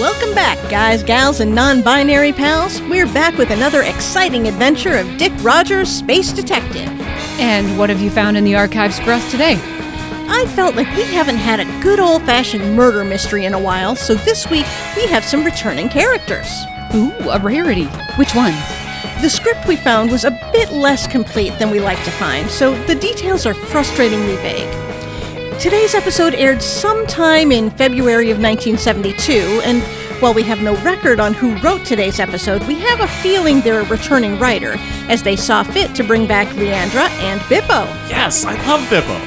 Welcome back, guys, gals, and non-binary pals. We're back with another exciting adventure of Dick Rogers, Space Detective. And what have you found in the archives for us today? I felt like we haven't had a good old-fashioned murder mystery in a while, so this week we have some returning characters. Ooh, a rarity. Which ones? The script we found was a bit less complete than we like to find, so the details are frustratingly vague. Today's episode aired sometime in February of 1972, and while we have no record on who wrote today's episode, we have a feeling they're a returning writer, as they saw fit to bring back Leeandra and Bippo. Yes, I love Bippo.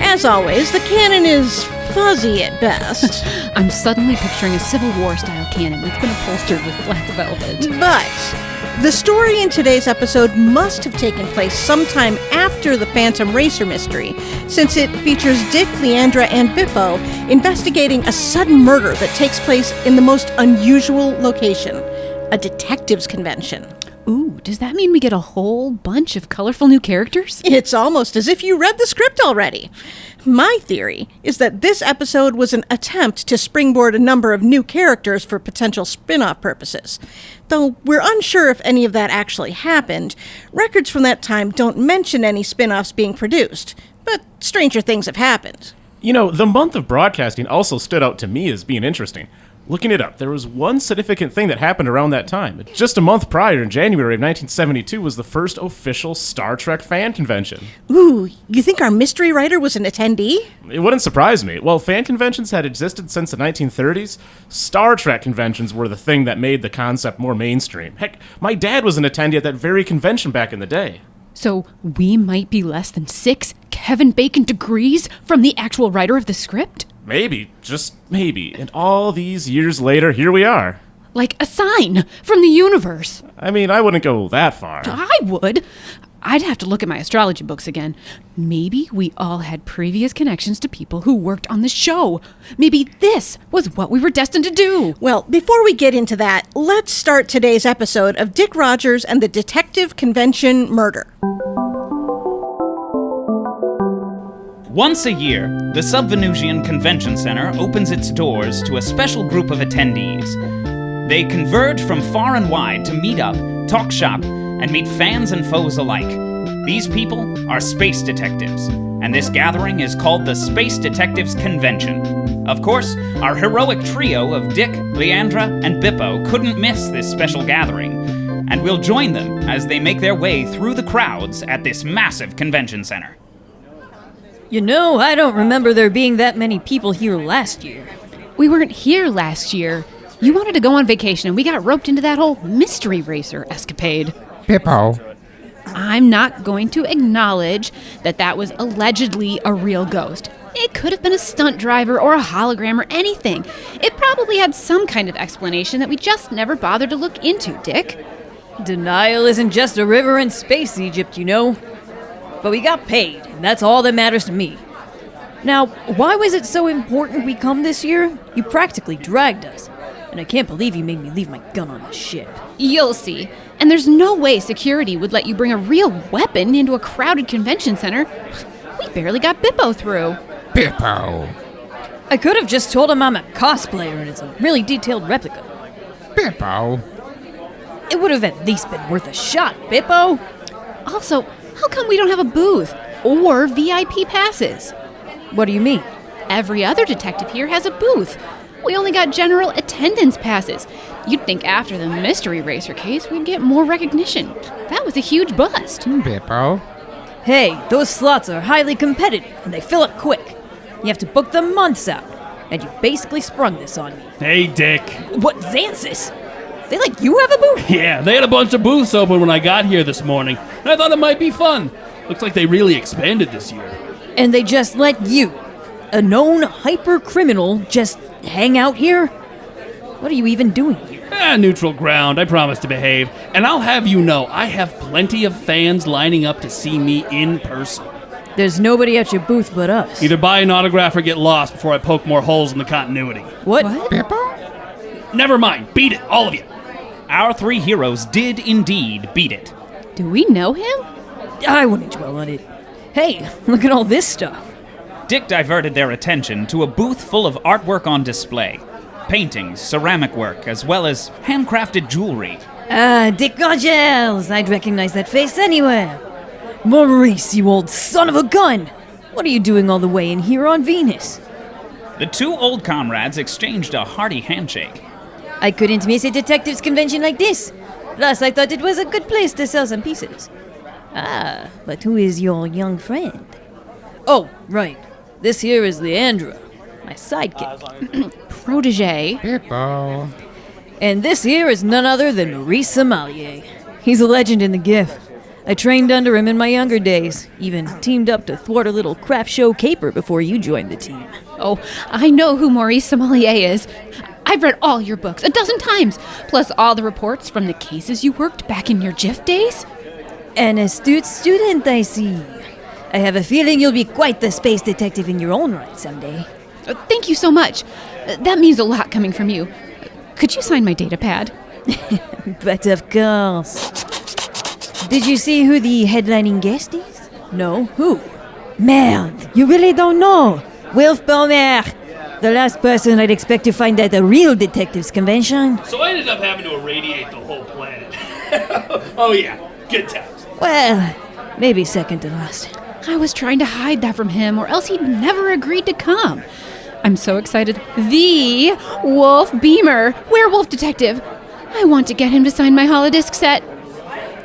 As always, the canon is fuzzy at best. I'm suddenly picturing a Civil War-style cannon that's been upholstered with black velvet. But the story in today's episode must have taken place sometime after the Phantom Racer mystery, since it features Dick, Leeandra, and Bippo investigating a sudden murder that takes place in the most unusual location, a detectives' convention. Ooh, does that mean we get a whole bunch of colorful new characters? It's almost as if you read the script already. My theory is that this episode was an attempt to springboard a number of new characters for potential spin-off purposes. Though we're unsure if any of that actually happened, records from that time don't mention any spin-offs being produced. But stranger things have happened. You know, the month of broadcasting also stood out to me as being interesting. Looking it up, there was one significant thing that happened around that time. Just a month prior, in January of 1972, was the first official Star Trek fan convention. Ooh, you think our mystery writer was an attendee? It wouldn't surprise me. While fan conventions had existed since the 1930s, Star Trek conventions were the thing that made the concept more mainstream. Heck, my dad was an attendee at that very convention back in the day. So we might be less than 6 Kevin Bacon degrees from the actual writer of the script? Maybe, just maybe. And all these years later, here we are. Like a sign from the universe. I mean, I wouldn't go that far. I would. I'd have to look at my astrology books again. Maybe we all had previous connections to people who worked on the show. Maybe this was what we were destined to do. Well, before we get into that, let's start today's episode of Dick Rogers and the Detective Convention Murder. Once a year, the Subvenusian Convention Center opens its doors to a special group of attendees. They converge from far and wide to meet up, talk shop, and meet fans and foes alike. These people are space detectives, and this gathering is called the Space Detectives Convention. Of course, our heroic trio of Dick, Leeandra, and Bippo couldn't miss this special gathering, and we'll join them as they make their way through the crowds at this massive convention center. You know, I don't remember there being that many people here last year. We weren't here last year. You wanted to go on vacation and we got roped into that whole mystery racer escapade. Bippo. I'm not going to acknowledge that that was allegedly a real ghost. It could have been a stunt driver or a hologram or anything. It probably had some kind of explanation that we just never bothered to look into, Dick. Denial isn't just a river in space Egypt, you know. But we got paid, and that's all that matters to me. Now, why was it so important we come this year? You practically dragged us. And I can't believe you made me leave my gun on the ship. You'll see. And there's no way security would let you bring a real weapon into a crowded convention center. We barely got Bippo through. Bippo. I could have just told him I'm a cosplayer and it's a really detailed replica. Bippo. It would have at least been worth a shot, Bippo. Also, how come we don't have a booth or VIP passes? What do you mean? Every other detective here has a booth. We only got general attendance passes. You'd think after the mystery racer case, we'd get more recognition. That was a huge bust. Bippo. Hey, those slots are highly competitive and they fill up quick. You have to book them months out. And you basically sprung this on me. Hey, Dick. What, Xansis? They let you have a booth? Yeah, they had a bunch of booths open when I got here this morning, and I thought it might be fun. Looks like they really expanded this year. And they just let you, a known hyper-criminal, just hang out here? What are you even doing here? Neutral ground, I promise to behave. And I'll have you know, I have plenty of fans lining up to see me in person. There's nobody at your booth but us. Either buy an autograph or get lost before I poke more holes in the continuity. What? Bippo? Never mind, beat it, all of you. Our three heroes did indeed beat it. Do we know him? I wouldn't dwell on it. Hey, look at all this stuff. Dick diverted their attention to a booth full of artwork on display. paintings, ceramic work, as well as handcrafted jewelry. Ah, Dick Rogers! I'd recognize that face anywhere. Maurice, you old son of a gun! What are you doing all the way in here on Venus? The two old comrades exchanged a hearty handshake. I couldn't miss a detectives convention like this. Plus, I thought it was a good place to sell some pieces. Ah, but who is your young friend? Oh, right. This here is Leeandra, my sidekick. Protege. Bippo. And this here is none other than Maurice Sommelier. He's a legend in the GIF. I trained under him in my younger days, even teamed up to thwart a little craft show caper before you joined the team. Oh, I know who Maurice Sommelier is. I've read all your books 12 times, plus all the reports from the cases you worked back in your GIF days. An astute student, I see. I have a feeling you'll be quite the space detective in your own right someday. Thank you so much. That means a lot coming from you. Could you sign my data pad? But of course. Did you see who the headlining guest is? No, who? N.E.R.D. You really don't know? Wilf Bomer. The last person I'd expect to find at a real detectives convention. So I ended up having to irradiate the whole planet. Oh yeah, good times. Well, maybe second to last. I was trying to hide that from him, or else he'd never agreed to come. I'm so excited. The Wolf Beamer, werewolf detective. I want to get him to sign my holodisc set.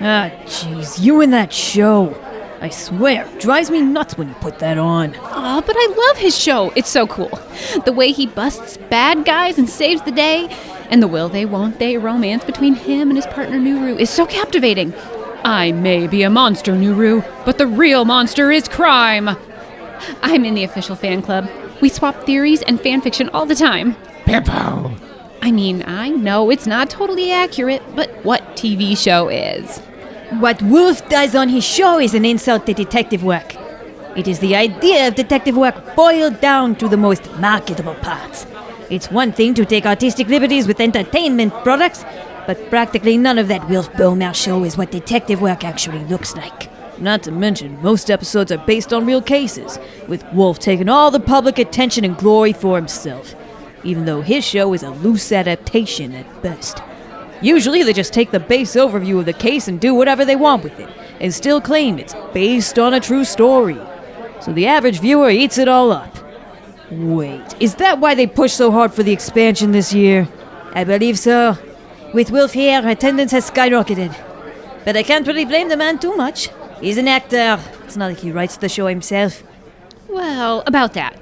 Ah, jeez, you and that show. I swear, drives me nuts when you put that on. Aw, but I love his show. It's so cool. The way he busts bad guys and saves the day, and the will they, won't they romance between him and his partner Nuru is so captivating. I may be a monster, Nuru, but the real monster is crime. I'm in the official fan club. We swap theories and fan fiction all the time. Bippo. I mean, I know it's not totally accurate, but what TV show is? What Wolf does on his show is an insult to detective work. It is the idea of detective work boiled down to the most marketable parts. It's one thing to take artistic liberties with entertainment products, but practically none of that Wolf Bomer show is what detective work actually looks like. Not to mention, most episodes are based on real cases, with Wolf taking all the public attention and glory for himself, even though his show is a loose adaptation at best. Usually they just take the base overview of the case and do whatever they want with it, and still claim it's based on a true story. So the average viewer eats it all up. Wait, is that why they pushed so hard for the expansion this year? I believe so. With Wolf here, attendance has skyrocketed. But I can't really blame the man too much. He's an actor. It's not like he writes the show himself. Well, about that.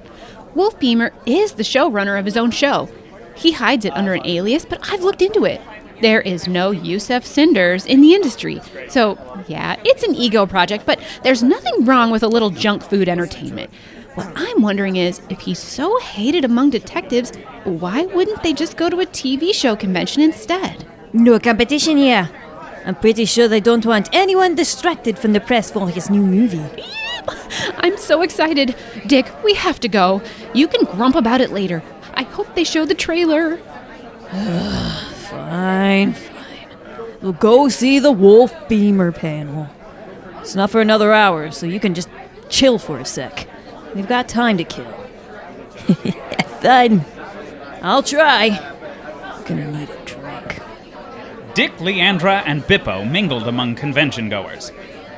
Wolf Beamer is the showrunner of his own show. He hides it under an alias, but I've looked into it. There is no Yusef Cinders in the industry. So, yeah, it's an ego project, but there's nothing wrong with a little junk food entertainment. What I'm wondering is, if he's so hated among detectives, why wouldn't they just go to a TV show convention instead? No competition here. I'm pretty sure they don't want anyone distracted from the press for his new movie. I'm so excited. Dick, we have to go. You can grump about it later. I hope they show the trailer. Fine. We'll go see the Wolf Beamer panel. It's not for another hour, so you can just chill for a sec. We've got time to kill. Fun. I'll try. Gonna need a drink. Dick, Leeandra, and Bippo mingled among convention-goers.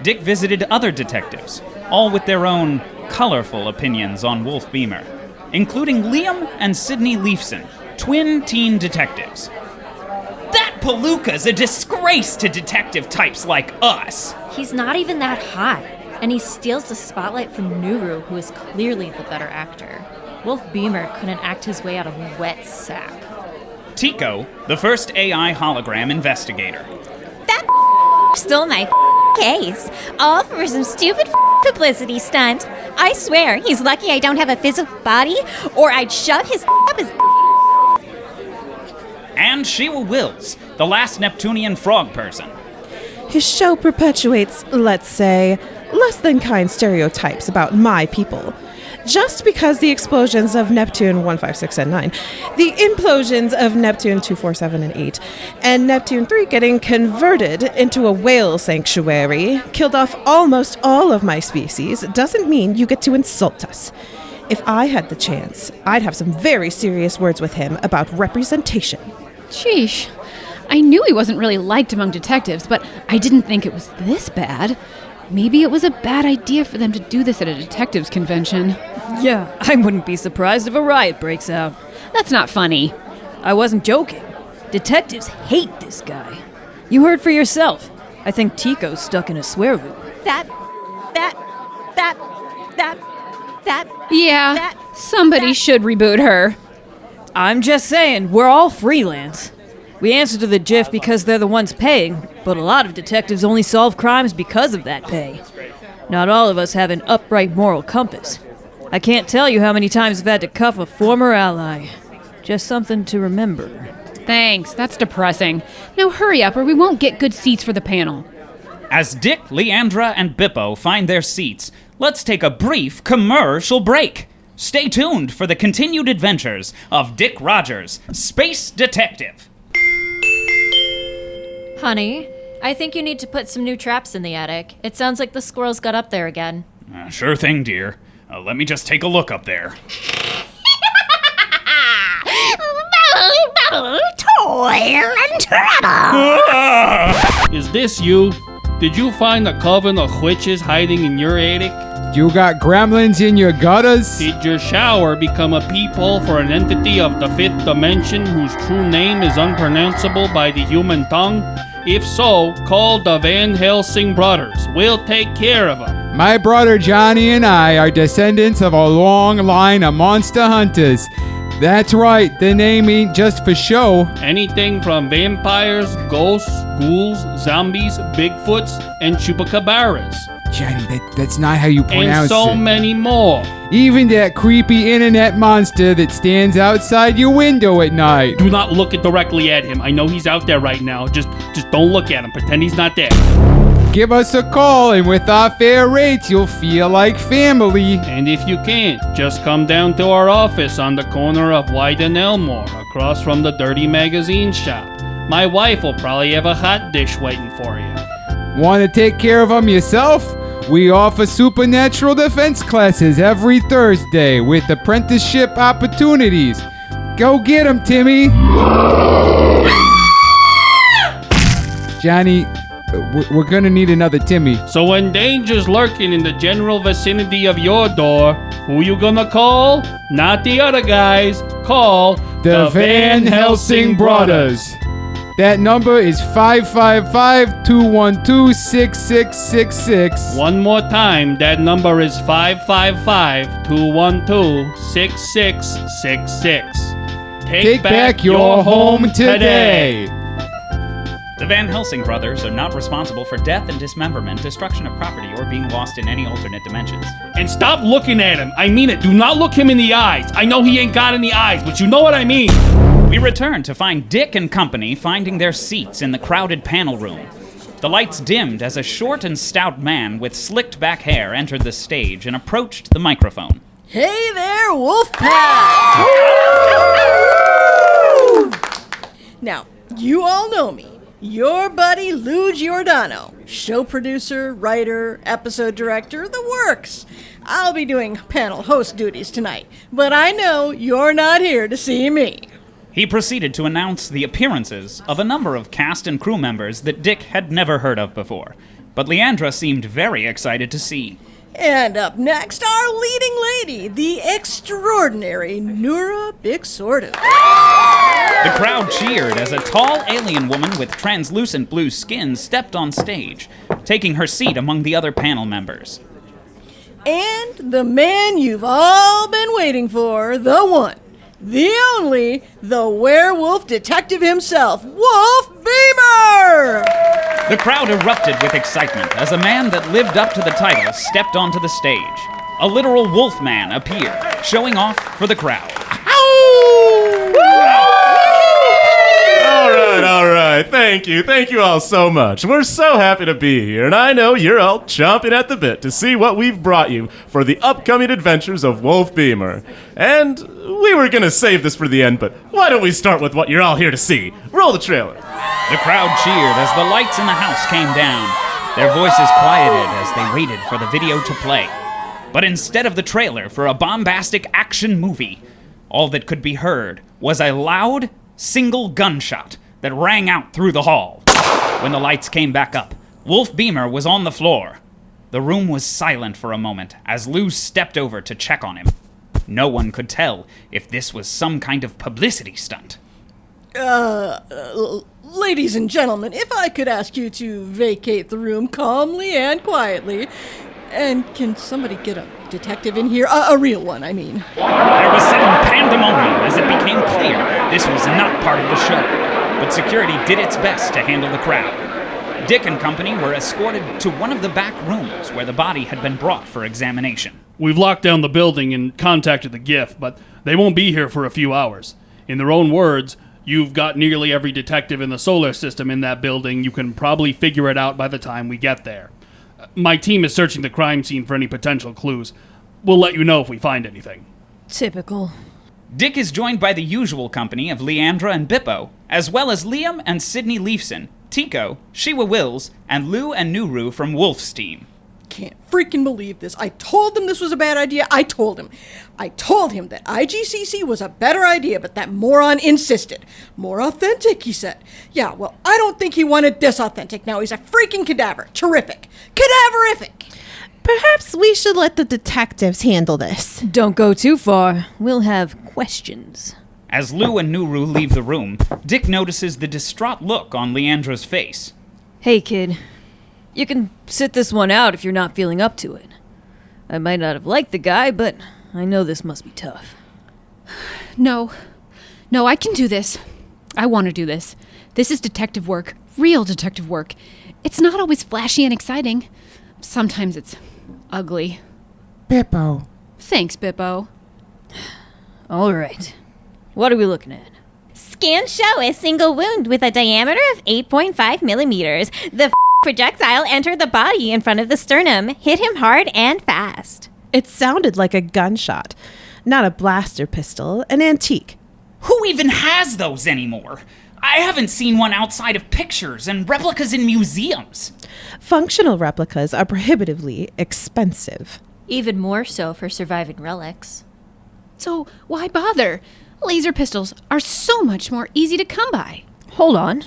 Dick visited other detectives, all with their own colorful opinions on Wolf Beamer, including Liam and Sydney Leifson, twin teen detectives. That palooka's a disgrace to detective types like us. He's not even that hot, and he steals the spotlight from Nuru, who is clearly the better actor. Wolf Beamer couldn't act his way out of a wet sack. Tico, the first AI hologram investigator. That stole my case, all for some stupid publicity stunt. I swear, he's lucky I don't have a physical body, or I'd shove his up his. And Sheila Wills, the last Neptunian frog person. His show perpetuates, let's say, less than kind stereotypes about my people. Just because the explosions of Neptune 1, 5, 6, and 9, the implosions of Neptune 2, 4, 7, and 8, and Neptune 3 getting converted into a whale sanctuary, killed off almost all of my species, doesn't mean you get to insult us. If I had the chance, I'd have some very serious words with him about representation. Sheesh. I knew he wasn't really liked among detectives, but I didn't think it was this bad. Maybe it was a bad idea for them to do this at a detectives convention. Yeah, I wouldn't be surprised if a riot breaks out. That's not funny. I wasn't joking. Detectives hate this guy. You heard for yourself. I think Tico's stuck in a swear loop. Yeah, somebody should reboot her. I'm just saying, we're all freelance. We answer to the GIF because they're the ones paying, but a lot of detectives only solve crimes because of that pay. Not all of us have an upright moral compass. I can't tell you how many times I've had to cuff a former ally. Just something to remember. Thanks, that's depressing. Now hurry up or we won't get good seats for the panel. As Dick, Leeandra, and Bippo find their seats, let's take a brief commercial break. Stay tuned for the continued adventures of Dick Rogers, Space Detective. Honey, I think you need to put some new traps in the attic. It sounds like the squirrels got up there again. Sure thing, dear. Let me just take a look up there. Toil and trouble. Is this you? Did you find a coven of witches hiding in your attic? You got gremlins in your gutters? Did your shower become a peephole for an entity of the fifth dimension whose true name is unpronounceable by the human tongue? If so, call the Van Helsing brothers. We'll take care of them. My brother Johnny and I are descendants of a long line of monster hunters. That's right, the name ain't just for show. Anything from vampires, ghosts, ghouls, zombies, Bigfoots, and chupacabras. Johnny, that's not how you pronounce And so it. many more. Even that creepy internet monster that stands outside your window at night. Do not look directly at him. I know he's out there right now. Just don't look at him. Pretend he's not there. Give us a call, and with our fair rates, you'll feel like family. And if you can't, just come down to our office on the corner of White and Elmore, across from the Dirty Magazine shop. My wife will probably have a hot dish waiting for you. Want to take care of them yourself? We offer supernatural defense classes every Thursday with apprenticeship opportunities. Go get 'em, Timmy! Johnny, we're gonna need another Timmy. So when danger's lurking in the general vicinity of your door, who you gonna call? Not the other guys. Call The Van Helsing brothers. That number is 555-212-6666. One more time, that number is 555-212-6666. Take back your home today. The Van Helsing brothers are not responsible for death and dismemberment, destruction of property, or being lost in any alternate dimensions. And stop looking at him. I mean it. Do not look him in the eyes. I know he ain't got any eyes, but you know what I mean. We return to find Dick and company finding their seats in the crowded panel room. The lights dimmed as a short and stout man with slicked back hair entered the stage and approached the microphone. Hey there, Wolfpack! Now, you all know me. Your buddy Lou Giordano, show producer, writer, episode director, the works. I'll be doing panel host duties tonight, but I know you're not here to see me. He proceeded to announce the appearances of a number of cast and crew members that Dick had never heard of before, but Leeandra seemed very excited to see. And up next, our leading lady, the extraordinary N.E.R.D.S Bixordo. The crowd cheered as a tall alien woman with translucent blue skin stepped on stage, taking her seat among the other panel members. And the man you've all been waiting for, the one, the only, the werewolf detective himself, Wolf Beamer! The crowd erupted with excitement as a man that lived up to the title stepped onto the stage. A literal wolf man appeared, showing off for the crowd. All right. Thank you all so much. We're so happy to be here, and I know you're all chomping at the bit to see what we've brought you for the upcoming adventures of Wolf Beamer. And we were gonna save this for the end, but why don't we start with what you're all here to see? Roll the trailer. The crowd cheered as the lights in the house came down. Their voices quieted as they waited for the video to play. But instead of the trailer for a bombastic action movie, all that could be heard was a loud, single gunshot that rang out through the hall. When the lights came back up, Wolf Beamer was on the floor. The room was silent for a moment as Lou stepped over to check on him. No one could tell if this was some kind of publicity stunt. Ladies and gentlemen, if I could ask you to vacate the room calmly and quietly. And can somebody get a detective in here? A real one, I mean. There was sudden pandemonium as it became clear this was not part of the show, but security did its best to handle the crowd. Dick and company were escorted to one of the back rooms where the body had been brought for examination. We've locked down the building and contacted the GIF, but they won't be here for a few hours. In their own words, you've got nearly every detective in the solar system in that building. You can probably figure it out by the time we get there. My team is searching the crime scene for any potential clues. We'll let you know if we find anything. Typical. Dick is joined by the usual company of Leeandra and Bippo, as well as Liam and Sydney Leifson, Tico, Shewa Wills, and Lou and Nuru from Wolf's team. Can't freaking believe this. I told them this was a bad idea. I told him that IGCC was a better idea, but that moron insisted. More authentic, he said. Yeah, well, I don't think he wanted this authentic. Now he's a freaking cadaver. Terrific. Cadaverific. Perhaps we should let the detectives handle this. Don't go too far. We'll have questions. As Lou and Nuru leave the room, Dick notices the distraught look on Leandra's face. Hey, kid. You can sit this one out if you're not feeling up to it. I might not have liked the guy, but I know this must be tough. No, I can do this. I want to do this. This is detective work. Real detective work. It's not always flashy and exciting. Sometimes it's ugly. Bippo. Thanks, Bippo. All right. What are we looking at? Scans show a single wound with a diameter of 8.5 millimeters. The projectile entered the body in front of the sternum, hit him hard and fast. It sounded like a gunshot, not a blaster pistol, an antique. Who even has those anymore? I haven't seen one outside of pictures and replicas in museums. Functional replicas are prohibitively expensive. Even more so for surviving relics. So why bother? Laser pistols are so much more easy to come by. Hold on.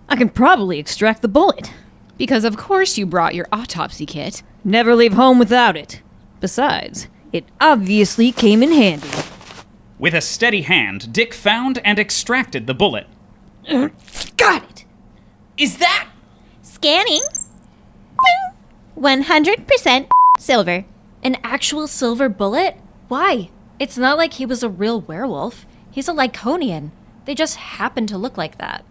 I can probably extract the bullet. Because of course you brought your autopsy kit. Never leave home without it. Besides, it obviously came in handy. With a steady hand, Dick found and extracted the bullet. Got it! Is that... Scanning. 100% silver. An actual silver bullet? Why? It's not like he was a real werewolf. He's a Lyconian. They just happen to look like that.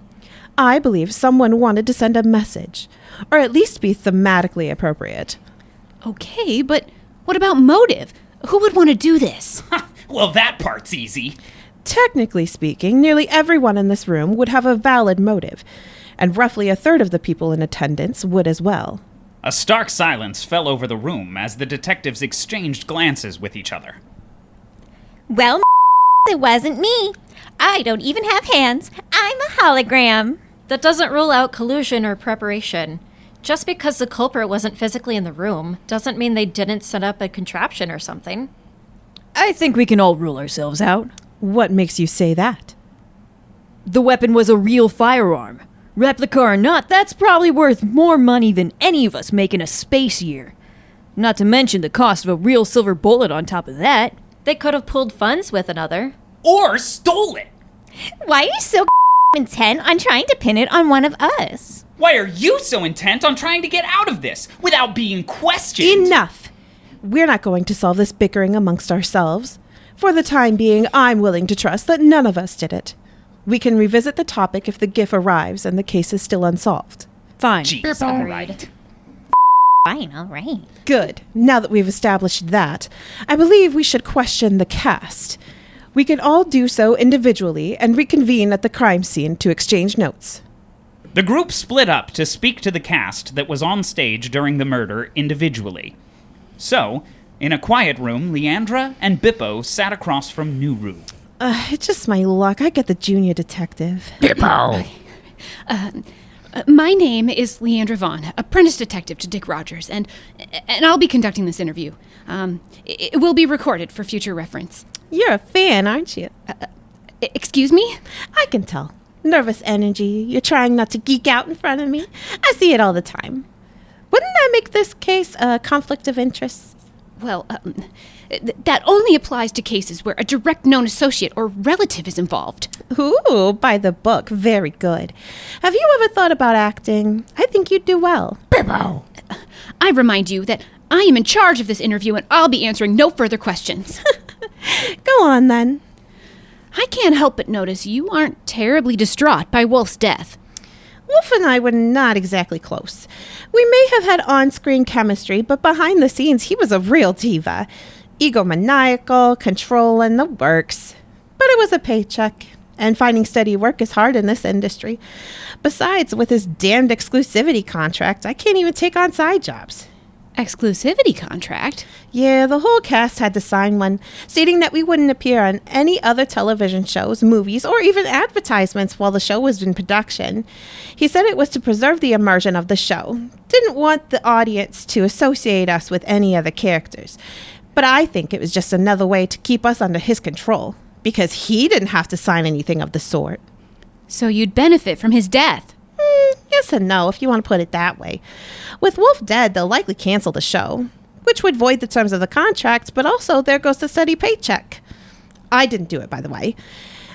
I believe someone wanted to send a message, or at least be thematically appropriate. Okay, but what about motive? Who would want to do this? Well, that part's easy. Technically speaking, nearly everyone in this room would have a valid motive, and roughly a third of the people in attendance would as well. A stark silence fell over the room as the detectives exchanged glances with each other. Well, it wasn't me. I don't even have hands. I'm a hologram. That doesn't rule out collusion or preparation. Just because the culprit wasn't physically in the room doesn't mean they didn't set up a contraption or something. I think we can all rule ourselves out. What makes you say that? The weapon was a real firearm. Replica or not, that's probably worth more money than any of us make in a space year. Not to mention the cost of a real silver bullet on top of that. They could have pulled funds with another. Or stole it! Why are you so intent on trying to pin it on one of us? Why are you so intent on trying to get out of this without being questioned? Enough! We're not going to solve this bickering amongst ourselves. For the time being, I'm willing to trust that none of us did it. We can revisit the topic if the GIF arrives and the case is still unsolved. Fine. Jeez, all right. Fine, all right. Good. Now that we've established that, I believe we should question the cast. We can all do so individually and reconvene at the crime scene to exchange notes. The group split up to speak to the cast that was on stage during the murder individually. So, in a quiet room, Leeandra and Bippo sat across from Nuru. It's just my luck. I get the junior detective. Bippo! My name is Leeandra Vaughn, apprentice detective to Dick Rogers, and I'll be conducting this interview. It will be recorded for future reference. You're a fan, aren't you? Excuse me? I can tell. Nervous energy. You're trying not to geek out in front of me. I see it all the time. Wouldn't that make this case a conflict of interest? Well, that only applies to cases where a direct known associate or relative is involved. Ooh, by the book. Very good. Have you ever thought about acting? I think you'd do well. Bippo! I remind you that I am in charge of this interview and I'll be answering no further questions. Go on, then. I can't help but notice you aren't terribly distraught by Wolf's death. Wolf and I were not exactly close. We may have had on-screen chemistry, but behind the scenes, he was a real diva. Egomaniacal, controlling, the works. But it was a paycheck, and finding steady work is hard in this industry. Besides, with his damned exclusivity contract, I can't even take on side jobs. Exclusivity contract? Yeah, the whole cast had to sign one, stating that we wouldn't appear on any other television shows, movies, or even advertisements while the show was in production. He said it was to preserve the immersion of the show. Didn't want the audience to associate us with any other characters. But I think it was just another way to keep us under his control, because he didn't have to sign anything of the sort. So you'd benefit from his death? Yes and no, if you want to put it that way. With Wolf dead, they'll likely cancel the show, which would void the terms of the contract, but also there goes the steady paycheck. I didn't do it, by the way.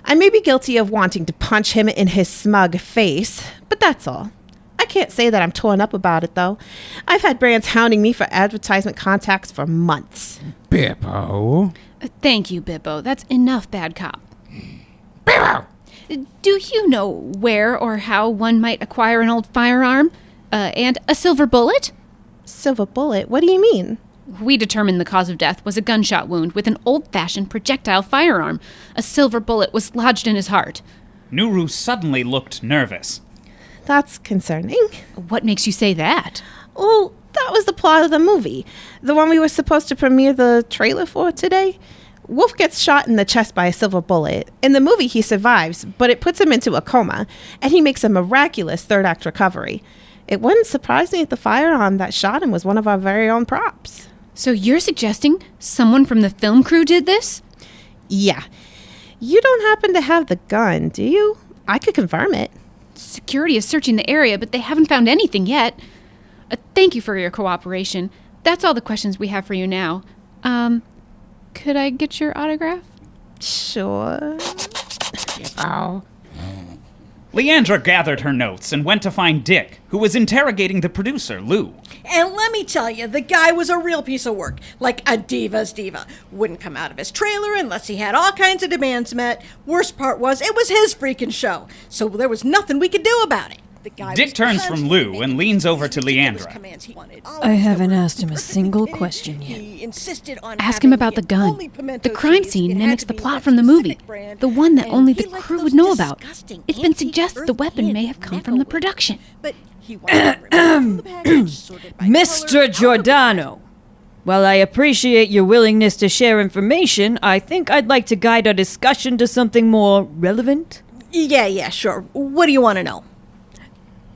I may be guilty of wanting to punch him in his smug face, but that's all. I can't say that I'm torn up about it, though. I've had brands hounding me for advertisement contacts for months. Bippo. Thank you, Bippo. That's enough bad cop. Bippo! Do you know where or how one might acquire an old firearm? And a silver bullet? Silver bullet? What do you mean? We determined the cause of death was a gunshot wound with an old-fashioned projectile firearm. A silver bullet was lodged in his heart. Nuru suddenly looked nervous. That's concerning. What makes you say that? Oh, that was the plot of the movie. The one we were supposed to premiere the trailer for today. Wolf gets shot in the chest by a silver bullet. In the movie, he survives, but it puts him into a coma, and he makes a miraculous third-act recovery. It wouldn't surprise me if the firearm that shot him was one of our very own props. So you're suggesting someone from the film crew did this? Yeah. You don't happen to have the gun, do you? I could confirm it. Security is searching the area, but they haven't found anything yet. Thank you for your cooperation. That's all the questions we have for you now. Could I get your autograph? Sure. Oh. Leeandra gathered her notes and went to find Dick, who was interrogating the producer, Lou. And let me tell you, the guy was a real piece of work. Like a diva's diva. Wouldn't come out of his trailer unless he had all kinds of demands met. Worst part was, it was his freaking show. So there was nothing we could do about it. Dick turns from Lou and leans over to Leeandra. I haven't asked him a single question yet. Ask him about the gun. The crime scene mimics the plot from the movie. The one that only the crew would know about. It's been suggested the weapon may have come from the production. Mr. Giordano, while I appreciate your willingness to share information, I think I'd like to guide our discussion to something more relevant. Yeah, sure. What do you want to know?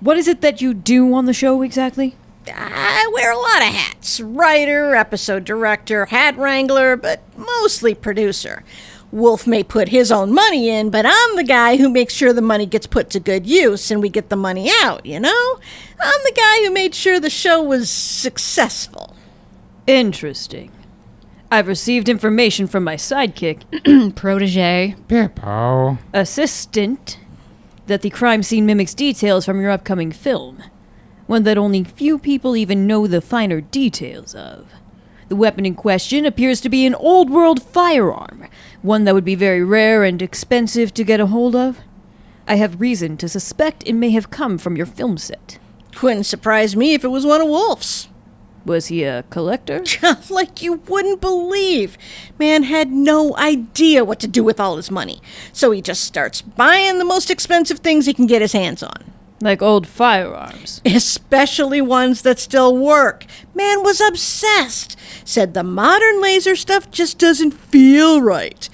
What is it that you do on the show exactly? I wear a lot of hats. Writer, episode director, hat wrangler, but mostly producer. Wolf may put his own money in, but I'm the guy who makes sure the money gets put to good use and we get the money out, you know? I'm the guy who made sure the show was successful. Interesting. I've received information from my sidekick, protege, Bippo. assistant, that the crime scene mimics details from your upcoming film. One that only few people even know the finer details of. The weapon in question appears to be an old-world firearm, one that would be very rare and expensive to get a hold of. I have reason to suspect it may have come from your film set. Wouldn't surprise me if it was one of Wolf's. Was he a collector? Like you wouldn't believe. Man had no idea what to do with all his money. So he just starts buying the most expensive things he can get his hands on. Like old firearms. Especially ones that still work. Man was obsessed. Said the modern laser stuff just doesn't feel right.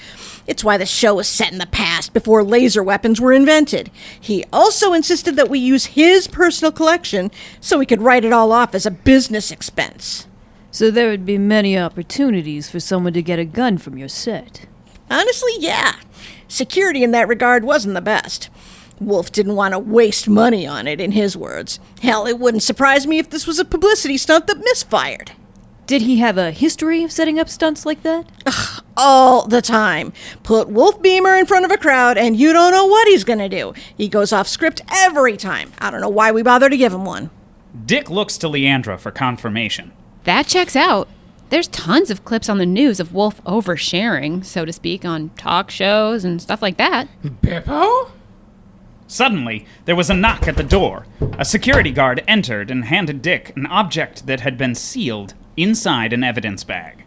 It's why the show was set in the past, before laser weapons were invented. He also insisted that we use his personal collection so we could write it all off as a business expense. So there would be many opportunities for someone to get a gun from your set. Honestly, yeah. Security in that regard wasn't the best. Wolf didn't want to waste money on it, in his words. Hell, it wouldn't surprise me if this was a publicity stunt that misfired. Did he have a history of setting up stunts like that? All the time. Put Wolf Beamer in front of a crowd and you don't know what he's gonna do. He goes off script every time. I don't know why we bother to give him one. Dick looks to Leeandra for confirmation. That checks out. There's tons of clips on the news of Wolf oversharing, so to speak, on talk shows and stuff like that. Bippo? Suddenly, there was a knock at the door. A security guard entered and handed Dick an object that had been sealed inside an evidence bag.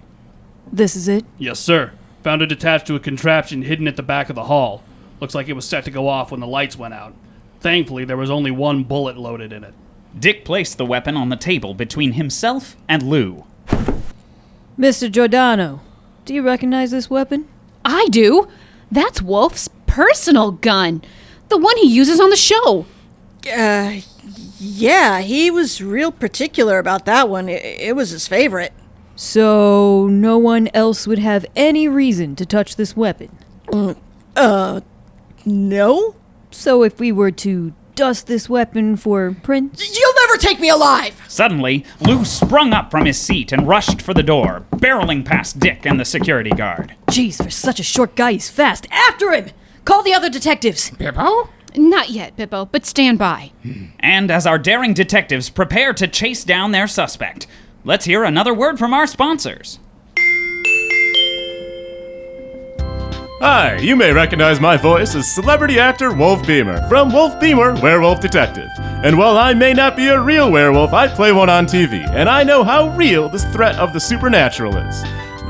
This is it? Yes, sir. Found it attached to a contraption hidden at the back of the hall. Looks like it was set to go off when the lights went out. Thankfully, there was only one bullet loaded in it. Dick placed the weapon on the table between himself and Lou. Mr. Giordano, do you recognize this weapon? I do. That's Wolf's personal gun. The one he uses on the show. Yeah, he was real particular about that one. It was his favorite. So no one else would have any reason to touch this weapon? No? So if we were to dust this weapon for prints? You'll never take me alive! Suddenly, Lou sprung up from his seat and rushed for the door, barreling past Dick and the security guard. Jeez, for such a short guy, he's fast. After him! Call the other detectives. Bippo? Not yet, Bippo, but stand by. And as our daring detectives prepare to chase down their suspect, let's hear another word from our sponsors. Hi, you may recognize my voice as celebrity actor Wolf Beamer from Wolf Beamer, Werewolf Detective. And while I may not be a real werewolf, I play one on TV, and I know how real this threat of the supernatural is.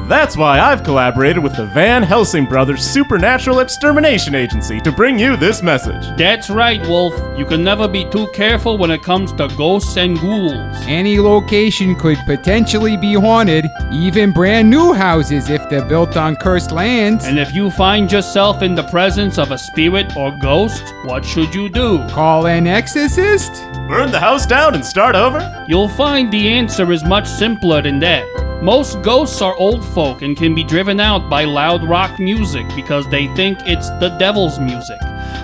That's why I've collaborated with the Van Helsing Brothers Supernatural Extermination Agency to bring you this message. That's right, Wolf. You can never be too careful when it comes to ghosts and ghouls. Any location could potentially be haunted, even brand new houses if they're built on cursed lands. And if you find yourself in the presence of a spirit or ghost, what should you do? Call an exorcist? Burn the house down and start over? You'll find the answer is much simpler than that. Most ghosts are old folk and can be driven out by loud rock music because they think it's the devil's music.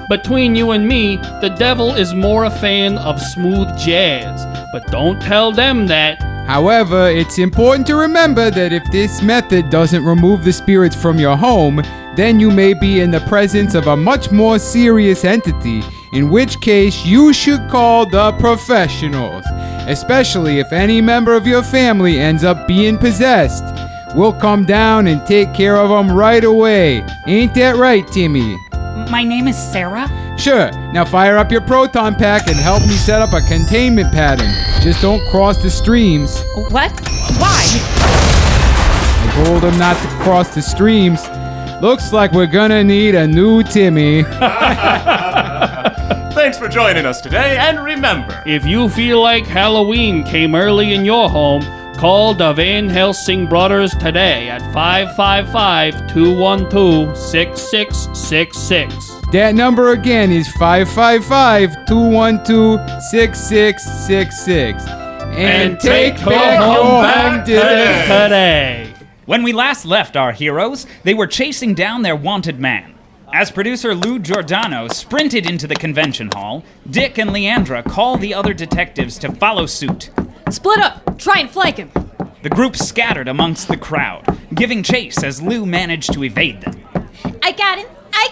Between you and me, the devil is more a fan of smooth jazz, but don't tell them that. However, it's important to remember that if this method doesn't remove the spirits from your home, then you may be in the presence of a much more serious entity, in which case you should call the professionals, especially if any member of your family ends up being possessed. We'll come down and take care of them right away. Ain't that right, Timmy? My name is Sarah. Sure. Now fire up your proton pack and help me set up a containment pattern. Just don't cross the streams. What? Why? I told him not to cross the streams. Looks like we're gonna need a new Timmy. Thanks for joining us today, and remember, If you feel like Halloween came early in your home, call the Van Helsing Brothers today at 555-212-6666. That number again is 555-212-6666. And take back your home today. When we last left our heroes, they were chasing down their wanted man. As producer Lou Giordano sprinted into the convention hall, Dick and Leeandra called the other detectives to follow suit. Split up! Try and flank him! The group scattered amongst the crowd, giving chase as Lou managed to evade them. I got him. I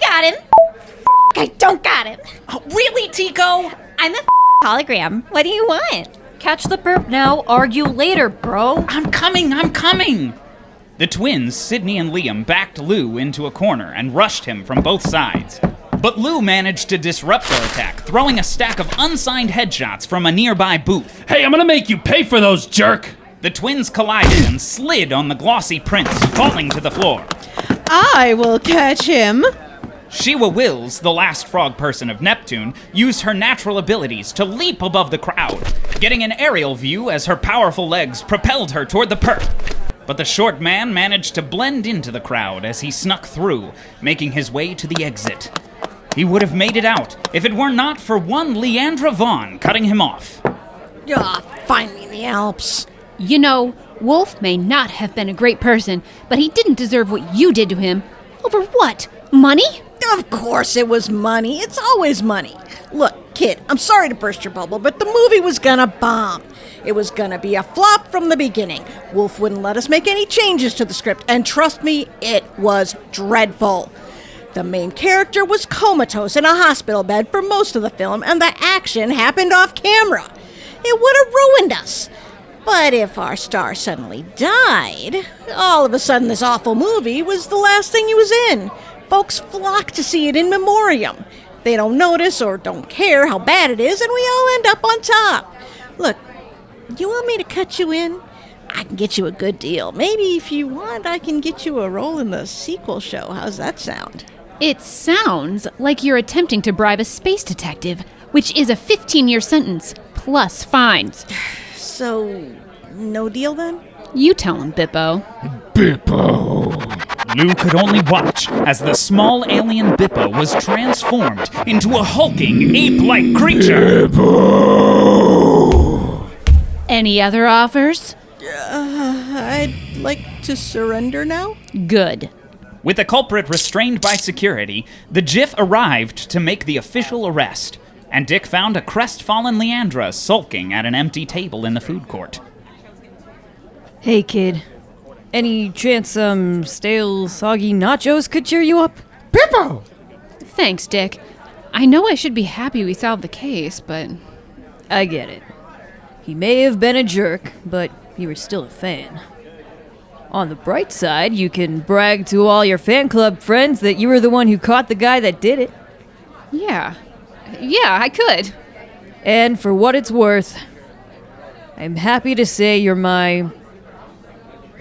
don't got him. Oh, really, Tico? I'm a hologram. What do you want? Catch the perp now, argue later, bro. I'm coming! The twins, Sydney and Liam, backed Lou into a corner and rushed him from both sides. But Lou managed to disrupt their attack, throwing a stack of unsigned headshots from a nearby booth. Hey, I'm gonna make you pay for those, jerk! The twins collided and slid on the glossy prints, falling to the floor. I will catch him. Shewa Wills, the last frog person of Neptune, used her natural abilities to leap above the crowd, getting an aerial view as her powerful legs propelled her toward the perp. but the short man managed to blend into the crowd as he snuck through, making his way to the exit. He would have made it out if it were not for one Leeandra Vaughn cutting him off. Find me in the Alps. You know, Wolf may not have been a great person, but he didn't deserve what you did to him. Over what? Money? Of course it was money. It's always money. Look, kid, I'm sorry to burst your bubble, but the movie was gonna bomb. It was gonna be a flop from the beginning. Wolf wouldn't let us make any changes to the script, and trust me, it was dreadful. The main character was comatose in a hospital bed for most of the film, and the action happened off camera. It would have ruined us. But if our star suddenly died, all of a sudden this awful movie was the last thing he was in. Folks flock to see it in memoriam. They don't notice or don't care how bad it is, and we all end up on top. Look, you want me to cut you in? I can get you a good deal. Maybe if you want, I can get you a role in the sequel show. How's that sound? It sounds like you're attempting to bribe a space detective, which is a 15-year sentence, plus fines. So, no deal then? You tell him, Bippo. Lou could only watch as the small alien Bippo was transformed into a hulking, ape-like creature. Any other offers? I'd like to surrender now. Good. With the culprit restrained by security, the GIF arrived to make the official arrest, and Dick found a crestfallen Leeandra sulking at an empty table in the food court. Hey, kid. Any chance some stale, soggy nachos could cheer you up? Bippo! Thanks, Dick. I know I should be happy we solved the case, but... I get it. He may have been a jerk, but you were still a fan. On the bright side, you can brag to all your fan club friends that you were the one who caught the guy that did it. Yeah, I could. And for what it's worth, I'm happy to say you're my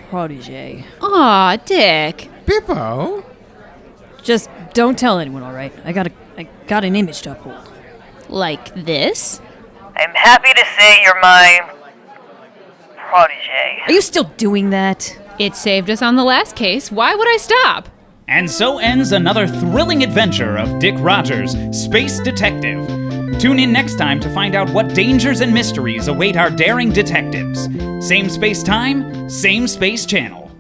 protege. Aw, Dick. Bippo? Just don't tell anyone, all right? I got an image to uphold. Like this? I'm happy to say you're my protege. Are you still doing that? It saved us on the last case. Why would I stop? And so ends another thrilling adventure of Dick Rogers, Space Detective. Tune in next time to find out what dangers and mysteries await our daring detectives. Same space time, same space channel.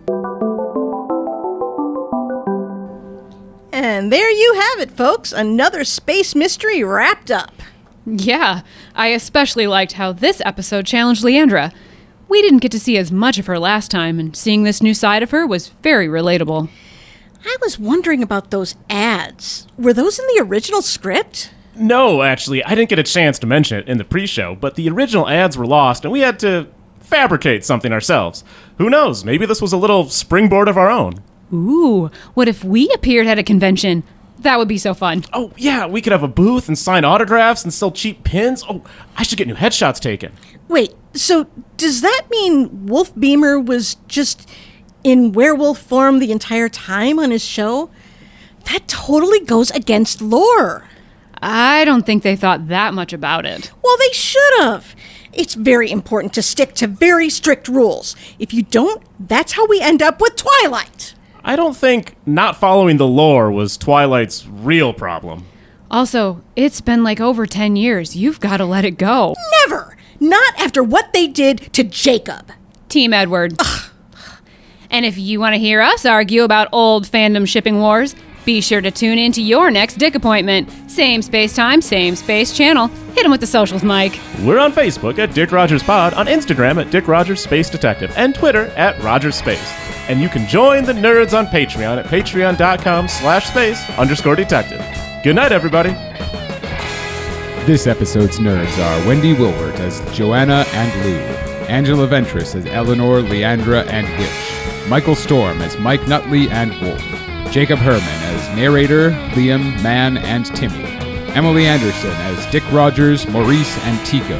And there you have it, folks. Another space mystery wrapped up. Yeah, I especially liked how this episode challenged Leeandra. We didn't get to see as much of her last time, and seeing this new side of her was very relatable. I was wondering about those ads. Were those in the original script? No, actually, I didn't get a chance to mention it in the pre-show, but the original ads were lost, and we had to fabricate something ourselves. Who knows, maybe this was a little springboard of our own. Ooh, what if we appeared at a convention? That would be so fun. Oh, yeah, we could have a booth and sign autographs and sell cheap pins. Oh, I should get new headshots taken. Wait, so does that mean Wolf Beamer was just in werewolf form the entire time on his show? That totally goes against lore. I don't think they thought that much about it. Well, they should have. It's very important to stick to very strict rules. If you don't, that's how we end up with Twilight. I don't think not following the lore was Twilight's real problem. Also, it's been like over 10 years. You've got to let it go. Never! Not after what they did to Jacob. Team Edward. Ugh. And if you want to hear us argue about old fandom shipping wars, be sure to tune in to your next Dick appointment. Same space time, same space channel. Hit him with the socials, Mike. We're on Facebook at Dick Rogers Pod, on Instagram at Dick Rogers Space Detective, and Twitter at Rogers Space. And you can join the nerds on Patreon at patreon.com/space_detective. Good night, everybody. This episode's nerds are Wendy Wilbert as Joanna and Lou, Angela Ventris as Eleanor, Leeandra, and Witch, Michael Storm as Mike Nutley and Wolf, Jacob Herman as narrator, Liam, Man, and Timmy, Emily Anderson as Dick Rogers, Maurice, and Tico,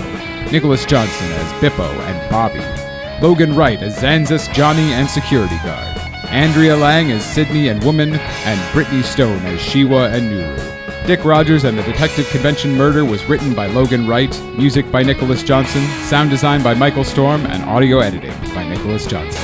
Nicholas Johnson as Bippo and Bobby, Logan Wright as Zanzas, Johnny, and Security Guard, Andrea Lang as Sydney and Woman, and Brittany Stone as Shiwa and Nuru. Dick Rogers and the Detective Convention Murder was written by Logan Wright, music by Nicholas Johnson, sound design by Michael Storm, and audio editing by Nicholas Johnson.